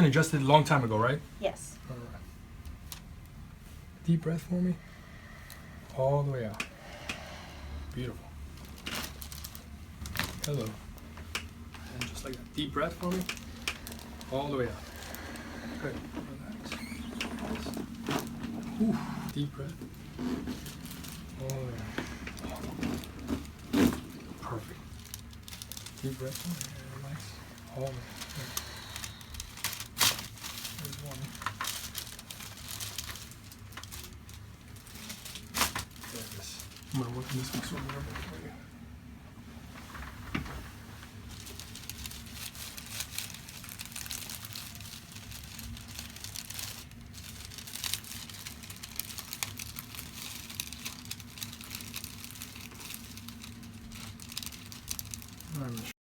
And adjusted a long time ago, right? Yes. All right. Deep breath for me. All the way out. Beautiful. Hello. And just like that. Deep breath for me. All the way out. Good. Relax. Ooh. Deep breath. All the way out. Perfect. Deep breath. And relax. All the way. Good. There's one. There it is. I'm gonna work on this next one a little bit for you. I'm gonna